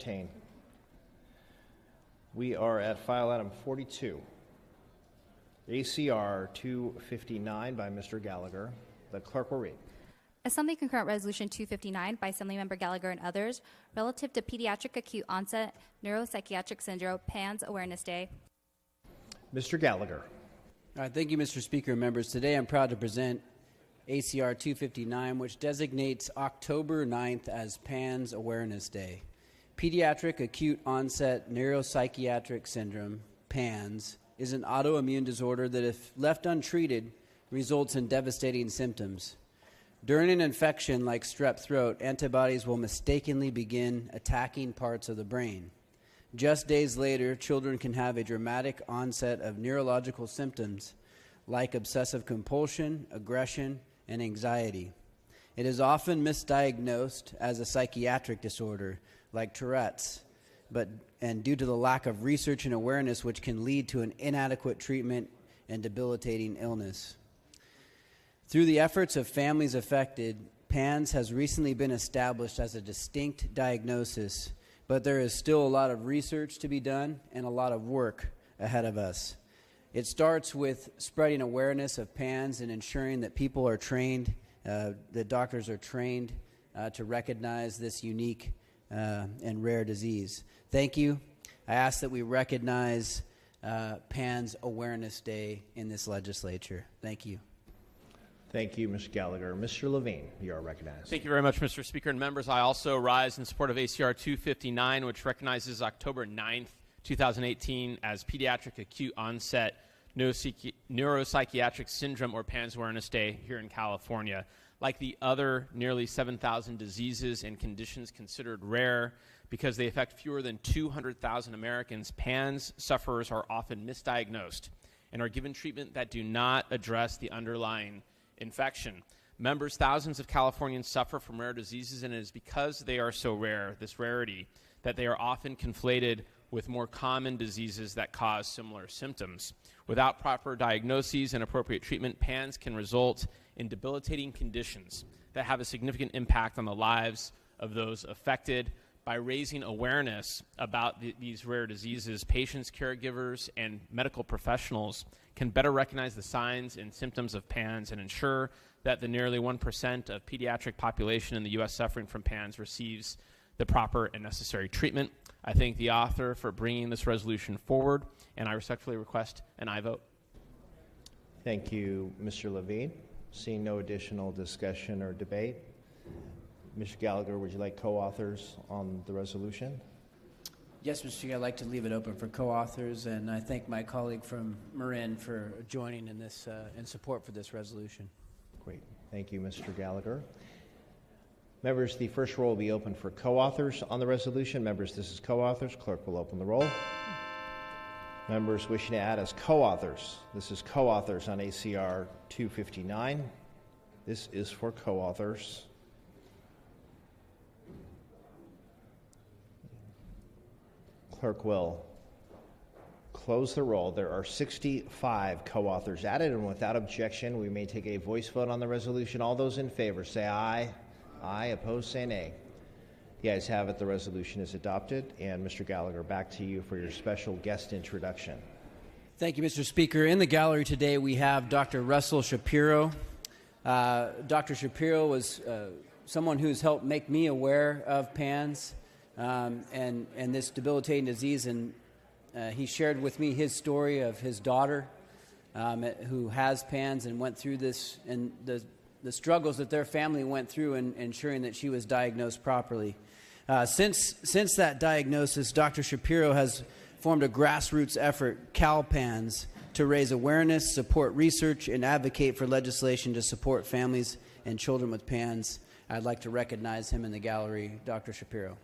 13. We are at file item 42, ACR 259 by Mr. Gallagher. The clerk will read. Assembly Concurrent Resolution 259 by Assemblymember Gallagher and others relative to Pediatric Acute Onset Neuropsychiatric Syndrome PANS Awareness Day. Mr. Gallagher. All right, thank you, Mr. Speaker and members. Today I'm proud to present ACR 259, which designates October 9th as PANS Awareness Day. Pediatric Acute Onset Neuropsychiatric Syndrome, PANS, is an autoimmune disorder that, if left untreated, results in devastating symptoms. During an infection like strep throat, antibodies will mistakenly begin attacking parts of the brain. Just days later, children can have a dramatic onset of neurological symptoms like obsessive compulsion, aggression, and anxiety. It is often misdiagnosed as a psychiatric disorder like Tourette's, and due to the lack of research and awareness, which can lead to an inadequate treatment and debilitating illness. Through the efforts of families affected, PANS has recently been established as a distinct diagnosis, but there is still a lot of research to be done and a lot of work ahead of us. It starts with spreading awareness of PANS and ensuring that people are trained, that doctors are trained to recognize this unique and rare disease. Thank you. I ask that we recognize PANS Awareness Day in this legislature. Thank you. Thank you, Mr. Gallagher. Mr. Levine, you are recognized. Thank you very much, Mr. Speaker and members. I also rise in support of ACR 259, which recognizes October 9th, 2018 as Pediatric Acute Onset Neuropsychiatric Syndrome, or PANS Awareness Day here in California. Like the other nearly 7,000 diseases and conditions considered rare because they affect fewer than 200,000 Americans, PANS sufferers are often misdiagnosed and are given treatment that do not address the underlying infection. Members, thousands of Californians suffer from rare diseases, and it is because they are so rare, this rarity, that they are often conflated with more common diseases that cause similar symptoms. Without proper diagnoses and appropriate treatment, PANS can result in debilitating conditions that have a significant impact on the lives of those affected. By raising awareness about these rare diseases, patients, caregivers, and medical professionals can better recognize the signs and symptoms of PANS and ensure that the nearly 1% of pediatric population in the U.S. suffering from PANS receives the proper and necessary treatment. I thank the author for bringing this resolution forward, and I respectfully request an aye vote. Thank you, Mr. Levine. Seeing no additional discussion or debate, Mr. Gallagher, would you like co-authors on the resolution? Yes, Mr. Speaker, I'd like to leave it open for co-authors, and I thank my colleague from Marin for joining in this in support for this resolution. Great. Thank you, Mr. Gallagher. Members, the first roll will be open for co-authors on the resolution. Members, this is co-authors. Clerk will open the roll. Members wishing to add as co-authors. This is co-authors on ACR 259. This is for co-authors. Clerk will close the roll. There are 65 co-authors added, and without objection, we may take a voice vote on the resolution. All those in favor say aye. Aye. Opposed, say nay. The ayes have it. The resolution is adopted. And Mr. Gallagher, back to you for your special guest introduction. Thank you, Mr. Speaker. In the gallery today, we have Dr. Russell Shapiro. Dr. Shapiro was someone who's helped make me aware of PANS and this debilitating disease, and he shared with me his story of his daughter who has PANS and went through this, and the struggles that their family went through in ensuring that she was diagnosed properly. Since that diagnosis, Dr. Shapiro has formed a grassroots effort, CalPANS, to raise awareness, support research, and advocate for legislation to support families and children with PANS. I'd like to recognize him in the gallery, Dr. Shapiro.